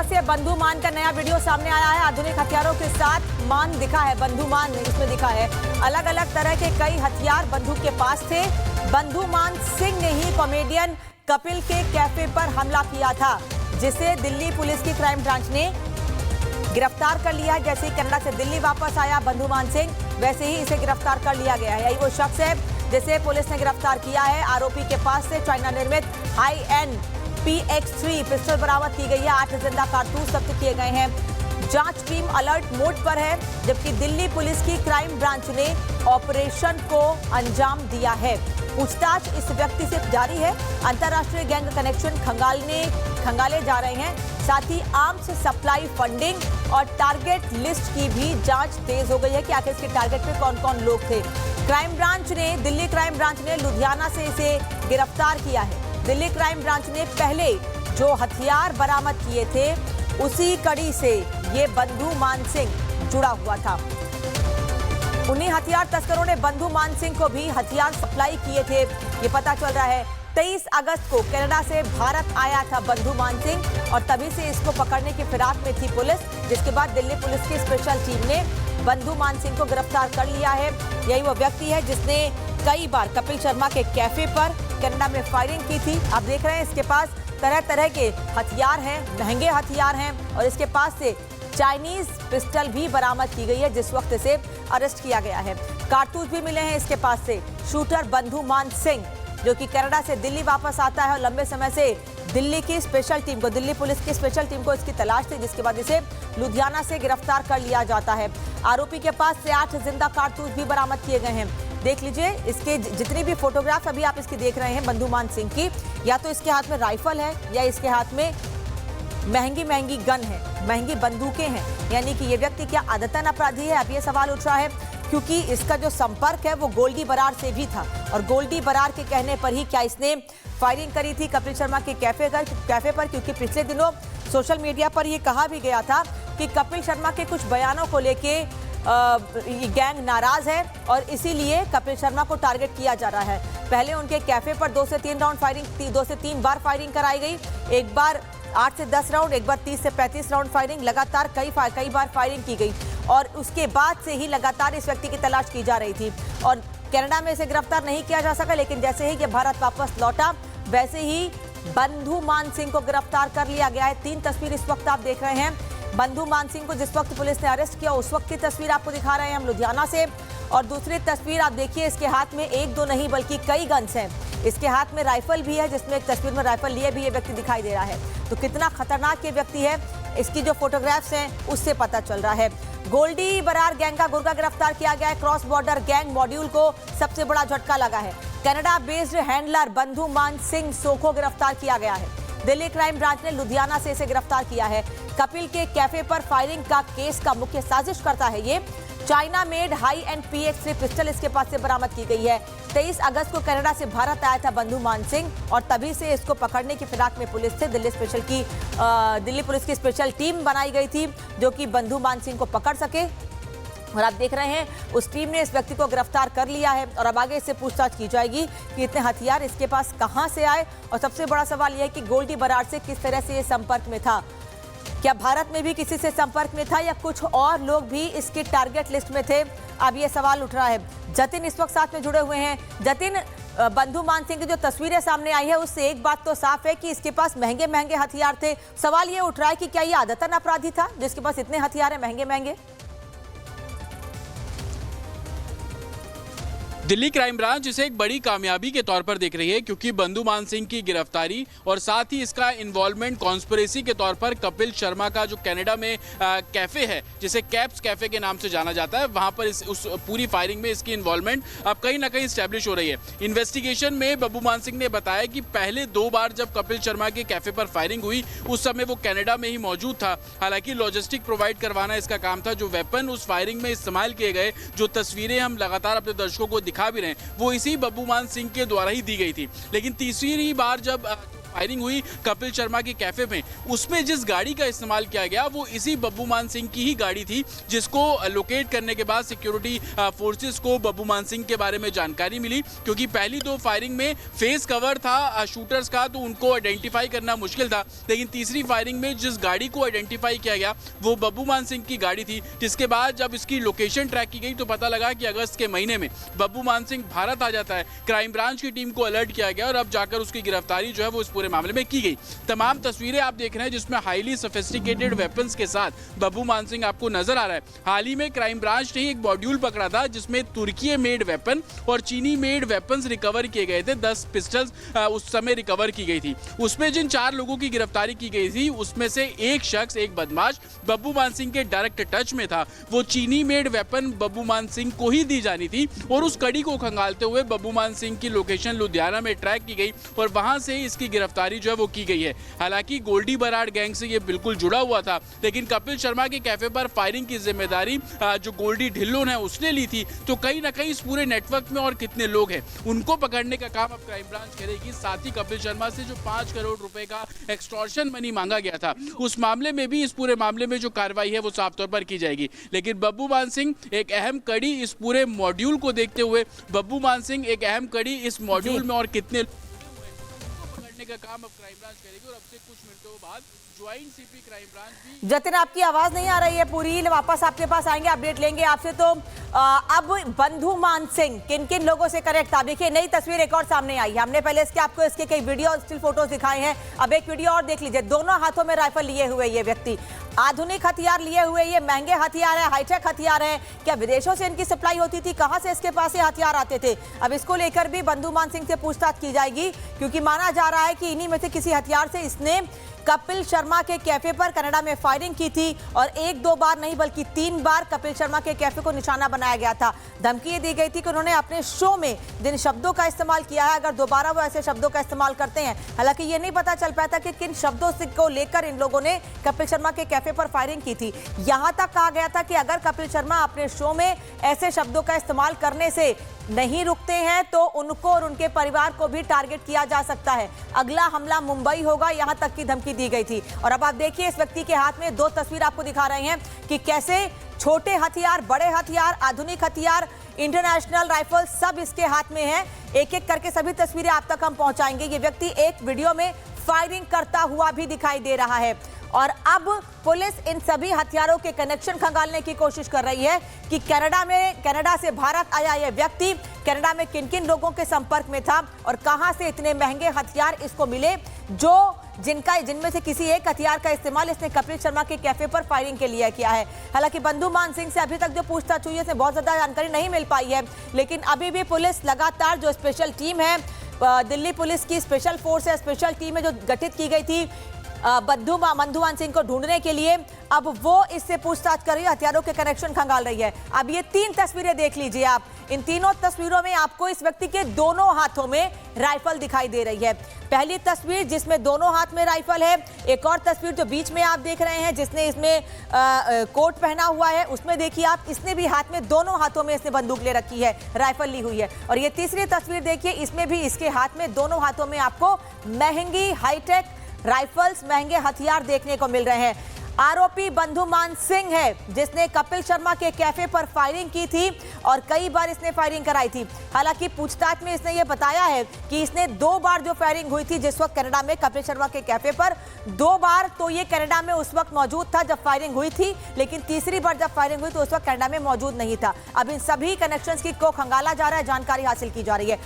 से बंधु मान का नया वीडियो सामने आया है। आधुनिक हथियारों के साथ मान दिखा है, बंधु मान इसमें दिखा है। अलग अलग तरह के कई हथियार बंधु के पास थे। बंधु मान सिंह ने ही कॉमेडियन कपिल के कैफे पर हमला किया था, जिसे दिल्ली पुलिस की क्राइम ब्रांच ने गिरफ्तार कर लिया है। जैसे ही कनाडा से दिल्ली वापस आया बंधु मान सिंह, वैसे ही इसे गिरफ्तार कर लिया गया है। यही वो शख्स है जिसे पुलिस ने गिरफ्तार किया है। आरोपी के पास से चाइना निर्मित हाई एंड PX3 पिस्टल बरामद की गई है। 8 जिंदा कारतूस जब्त किए गए हैं। जांच टीम अलर्ट मोड पर है, जबकि दिल्ली पुलिस की क्राइम ब्रांच ने ऑपरेशन को अंजाम दिया है। पूछताछ इस व्यक्ति से जारी है। अंतर्राष्ट्रीय गैंग कनेक्शन खंगाले जा रहे हैं। साथ ही आर्म्स सप्लाई, फंडिंग और टारगेट लिस्ट की भी जांच तेज हो गई है कि आखिर इसके टारगेट पे कौन कौन लोग थे। दिल्ली क्राइम ब्रांच ने लुधियाना से इसे गिरफ्तार किया है। दिल्ली क्राइम ब्रांच ने पहले जो हथियार बरामद किए थे, उसी कड़ी से ये बंधु मान सिंह जुड़ा हुआ था। उन्हीं हथियार तस्करों ने बंधु मान सिंह को भी हथियार सप्लाई किए थे, ये पता चल रहा है। 23 अगस्त को कनाडा से भारत आया था बंधु मान सिंह और तभी से इसको पकड़ने की फिराक में थी पुलिस, जिसके बाद दिल्ली पुलिस की स्पेशल टीम ने बंधु मान सिंह को गिरफ्तार कर लिया है। यही वो व्यक्ति है जिसने कई बार कपिल शर्मा के कैफे पर कनाडा में फायरिंग की थी। आप देख रहे हैं इसके पास तरह तरह के हथियार हैं, महंगे हथियार हैं, और इसके पास से चाइनीज पिस्टल भी बरामद की गई है, जिस वक्त इसे अरेस्ट किया गया है। कारतूस भी मिले हैं इसके पास से। शूटर बंधु मान सिंह, जो कि कनाडा से दिल्ली वापस आता है और लंबे समय से दिल्ली पुलिस की स्पेशल टीम को इसकी तलाश थी, जिसके बाद इसे लुधियाना से गिरफ्तार कर लिया जाता है। आरोपी के पास से 8 जिंदा कारतूस भी बरामद किए गए हैं। देख लीजिए इसके जितनी भी फोटोग्राफ अभी आप इसकी देख रहे हैं बंधु मान सिंह की, या तो इसके हाथ में राइफल है या इसके हाथ में महंगी गन है, महंगी बंदूकें हैं। यानी कि ये व्यक्ति क्या आदतन अपराधी है, अब ये सवाल उठ रहा है, क्योंकि इसका जो संपर्क है वो गोल्डी बरार से भी था, और गोल्डी बरार के कहने पर ही क्या इसने फायरिंग करी थी कपिल शर्मा के कैफे पर, क्योंकि पिछले दिनों सोशल मीडिया पर यह कहा भी गया था कि कपिल शर्मा के कुछ बयानों को लेके ये गैंग नाराज है और इसीलिए कपिल शर्मा को टारगेट किया जा रहा है। पहले उनके कैफे पर 2 से 3 बार फायरिंग कराई गई। एक बार 8 से 10 राउंड, एक बार 30 से 35 राउंड फायरिंग, लगातार कई बार फायरिंग की गई, और उसके बाद से ही लगातार इस व्यक्ति की तलाश की जा रही थी। और कनाडा में इसे गिरफ्तार नहीं किया जा सका, लेकिन जैसे ही ये भारत वापस लौटा, वैसे ही बंधु मान सिंह को गिरफ्तार कर लिया गया है। 3 तस्वीर इस वक्त आप देख रहे हैं। बंधु मान सिंह को जिस वक्त पुलिस ने अरेस्ट किया, उस वक्त की तस्वीर आपको दिखा रहे हैं हम लुधियाना से। और दूसरी तस्वीर आप देखिए, इसके हाथ में 1-2 नहीं बल्कि कई गन्स हैं। इसके हाथ में राइफल भी है, जिसमें एक तस्वीर में राइफल लिए भी ये व्यक्ति दिखाई दे रहा है। तो कितना खतरनाक ये व्यक्ति है, इसकी जो फोटोग्राफ्स हैं उससे पता चल रहा है। गोल्डी बरार गैंग का गुर्गा गिरफ्तार किया गया है। क्रॉस बॉर्डर गैंग मॉड्यूल को सबसे बड़ा झटका लगा है। कनाडा बेस्ड हैंडलर बंधु मान सिंह सो को गिरफ्तार किया गया है। दिल्ली क्राइम ब्रांच ने लुधियाना से इसे गिरफ्तार किया है। कपिल के कैफे पर फायरिंग का केस का मुख्य साजिश करता है ये। China made high and PX3 pistol इसके पास से बरामद की गई है। 23 अगस्त को कनाडा से भारत आया था बंधु मान सिंह, और तभी से इसको पकड़ने की फिराक में पुलिस से दिल्ली पुलिस की स्पेशल टीम बनाई गई थी, जो कि बंधु मान सिंह को पकड़ सके। और आप देख रहे हैं उस टीम ने इस व्यक्ति को गिरफ्तार कर लिया है, और अब आगे इससे पूछताछ की जाएगी कि इतने हथियार इसके पास कहां से आए। और सबसे बड़ा सवाल यह है कि गोल्डी बरार से किस तरह से ये संपर्क में था। क्या भारत में भी किसी से संपर्क में था, या कुछ और लोग भी इसकी टारगेट लिस्ट में थे? अब ये सवाल उठ रहा है। जतिन इस वक्त साथ में जुड़े हुए हैं। जतिन, बंधु मान सिंह की जो तस्वीरें सामने आई है, उससे एक बात तो साफ है कि इसके पास महंगे हथियार थे। सवाल ये उठ रहा है कि क्या ये आदतन अपराधी था जिसके पास इतने हथियार है महंगे? दिल्ली क्राइम ब्रांच इसे एक बड़ी कामयाबी के तौर पर देख रही है, क्योंकि बंधु मान सिंह की गिरफ्तारी और साथ ही इसका इन्वॉल्वमेंट कॉन्स्पिरेसी के तौर पर कपिल शर्मा का जो कनाडा में कैफे है, जिसे कैप्स कैफे के नाम से जाना जाता है, वहां पर उस पूरी फायरिंग में इसकी इन्वॉल्वमेंट अब कहीं ना कहीं स्टैब्लिश हो रही है। इन्वेस्टिगेशन में बंधु मान सिंह ने बताया कि पहले 2 बार जब कपिल शर्मा के कैफे पर फायरिंग हुई, उस समय वो कनाडा में ही मौजूद था। हालांकि लॉजिस्टिक प्रोवाइड करवाना इसका काम था। जो वेपन उस फायरिंग में इस्तेमाल किए गए, जो तस्वीरें हम लगातार अपने दर्शकों को दिखा भी रहे हैं, वो इसी बंधु मान सिंह के द्वारा ही दी गई थी। लेकिन तीसरी बार जब फायरिंग हुई कपिल शर्मा के कैफे में, उसमें जिस गाड़ी का इस्तेमाल किया गया वो इसी बब्बू मान सिंह की ही गाड़ी थी, जिसको लोकेट करने के बाद सिक्योरिटी फोर्सेस को बब्बू मान सिंह के बारे में जानकारी मिली। क्योंकि पहली दो फायरिंग में फेस कवर था शूटर्स का, तो उनको आइडेंटिफाई करना मुश्किल था, लेकिन तीसरी फायरिंग में जिस गाड़ी को आइडेंटिफाई किया गया वो बब्बू मान सिंह की गाड़ी थी। जिसके बाद जब इसकी लोकेशन ट्रैक की गई तो पता लगा कि अगस्त के महीने में बब्बू मान सिंह भारत आ जाता है। क्राइम ब्रांच की टीम को अलर्ट किया गया और अब जाकर उसकी गिरफ्तारी जो है वो इस पूरे मामले में की गई। तमाम तस्वीरें आप देख रहे हैं जिसमें हाईली सोफिस्टिकेटेड वेपन्स के साथ बब्बू मान सिंह आपको नजर आ रहा है। हाल ही में क्राइम ब्रांच ने एक मॉड्यूल पकड़ा था जिसमें तुर्की मेड वेपन और चीनी मेड वेपन्स रिकवर किए गए थे। 10 पिस्टल्स उस समय रिकवर की गई थी। उसमें जिन 4 लोगों की गिरफ्तारी की गई थी उसमें से एक शख्स, एक बदमाश बब्बू मान सिंह के डायरेक्ट टच में था। वो चीनी मेड वेपन बब्बू मान सिंह को ही दी जानी थी और उस कड़ी को खंगालते हुए बब्बू मान सिंह की लोकेशन लुधियाना में ट्रैक की गई और वहां से इसकी गिरफ्तारी जो है वो की गई है। हालांकि गोल्डी बराड़ गैंग से ये बिल्कुल जुड़ा हुआ था, लेकिन कपिल शर्मा के कैफे पर फायरिंग की जिम्मेदारी जो गोल्डी ढिल्लोन है उसने ली थी। तो कहीं ना कहीं इस पूरे नेटवर्क में और कितने लोग हैं उनको पकड़ने का काम अब क्राइम ब्रांच करेगी। साथ ही कपिल शर्मा से जो 5 करोड़ रुपए का एक्सटॉर्शन मनी मांगा गया था उस मामले में भी, इस पूरे मामले में जो कार्रवाई है वो साफ तौर पर की जाएगी। लेकिन बब्बू मान सिंह एक अहम कड़ी इस पूरे मॉड्यूल को देखते हुए, बब्बू मान सिंह एक अहम कड़ी इस मॉड्यूल में और कितने पकड़ने का काम अब क्राइम ब्रांच करेगी। और अब से कुछ मिनटों बाद ज्वाइंट सीपी क्राइम ब्रांच भी। जतिन, आपकी आवाज नहीं आ रही है पूरी, वापस आपके पास आएंगे, अपडेट लेंगे आपसे। तो अब बंधु मान सिंह किन किन लोगों से कनेक्ट था? देखिए नई तस्वीर एक और सामने आई है। हमने पहले आपको इसके कई वीडियो और स्टिल फोटोज दिखाए हैं। अब एक वीडियो और देख लीजिए। दोनों हाथों में राइफल लिए हुए ये व्यक्ति, आधुनिक हथियार लिए हुए, ये महंगे हथियार है, हाईटेक हथियार है। क्या विदेशों से इनकी सप्लाई होती थी? कहां से इसके पास ये हथियार आते थे? अब इसको लेकर भी बंधु मान सिंह से पूछताछ की जाएगी, क्योंकि माना जा रहा है कि इन्हीं में से किसी हथियार से इसने कपिल शर्मा के कैफे पर कनाडा में फायरिंग की थी और 1-2 बार नहीं बल्कि 3 बार कपिल शर्मा के कैफे को निशाना बनाया गया था। धमकी ये दी गई थी कि उन्होंने अपने शो में जिन शब्दों का इस्तेमाल किया है अगर दोबारा वो ऐसे शब्दों का इस्तेमाल करते हैं। हालांकि ये नहीं पता चल पाता कि किन शब्दों से को लेकर इन लोगों ने कपिल शर्मा के कैफे पर फायरिंग की थी। यहां तक कहा गया था कि अगर कपिल शर्मा अपने शो में ऐसे शब्दों का इस्तेमाल करने से नहीं रुकते हैं तो उनको और उनके परिवार को भी टारगेट किया जा सकता है। अगला हमला मुंबई होगा, यहां तक की धमकी दी गई थी। और अब आप देखिए इस व्यक्ति के हाथ में 2 तस्वीर आपको दिखा रहे हैं कि कैसे छोटे हथियार, बड़े हथियार, आधुनिक हथियार, इंटरनेशनल राइफल सब इसके हाथ में है। एक एक करके सभी तस्वीरें आप तक हम पहुंचाएंगे। ये व्यक्ति एक वीडियो में फायरिंग करता हुआ भी दिखाई दे रहा है और अब पुलिस इन सभी हथियारों के कनेक्शन खंगालने की कोशिश कर रही है कि कनाडा से भारत आया यह व्यक्ति कनाडा में किन किन लोगों के संपर्क में था और कहां से इतने महंगे हथियार इसको मिले, जिनमें से किसी एक हथियार का इस्तेमाल इसने कपिल शर्मा के कैफे पर फायरिंग के लिए किया है। हालांकि बंधु मान सिंह से अभी तक जो पूछताछ हुई है इसमें बहुत ज्यादा जानकारी नहीं मिल पाई है, लेकिन अभी भी पुलिस लगातार, जो स्पेशल टीम है दिल्ली पुलिस की स्पेशल फोर्स है, स्पेशल टीम है जो गठित की गई थी बंधु मान सिंह को ढूंढने के लिए, अब वो इससे पूछताछ कर रही है, हथियारों के कनेक्शन खंगाल रही है। अब ये 3 तस्वीरें देख लीजिए आप। इन तीनों तस्वीरों में आपको इस व्यक्ति के दोनों हाथों में राइफल दिखाई दे रही है। पहली तस्वीर जिसमें दोनों हाथ में राइफल है, एक और तस्वीर जो बीच में आप देख रहे हैं जिसने इसमें कोट पहना हुआ है, उसमें देखिए आप, इसने भी हाथ में, दोनों हाथों में इसने बंदूक ले रखी है, राइफल ली हुई है। और ये तीसरी तस्वीर देखिए, इसमें भी इसके हाथ में, दोनों हाथों में आपको महंगी हाईटेक राइफल्स, महंगे हथियार देखने को मिल रहे हैं। आरोपी बंधु मान सिंह है जिसने कपिल शर्मा के कैफे पर फायरिंग की थी और कई बार इसने फायरिंग कराई थी। हालांकि पूछताछ में इसने ये बताया है कि इसने 2 बार जो फायरिंग हुई थी जिस वक्त कनाडा में कपिल शर्मा के कैफे पर, 2 बार तो ये कनाडा में उस वक्त मौजूद था जब फायरिंग हुई थी, लेकिन तीसरी बार जब फायरिंग हुई तो उस वक्त कनाडा में मौजूद नहीं था। अब इन सभी कनेक्शंस को खंगाला जा रहा है, जानकारी हासिल की जा रही है।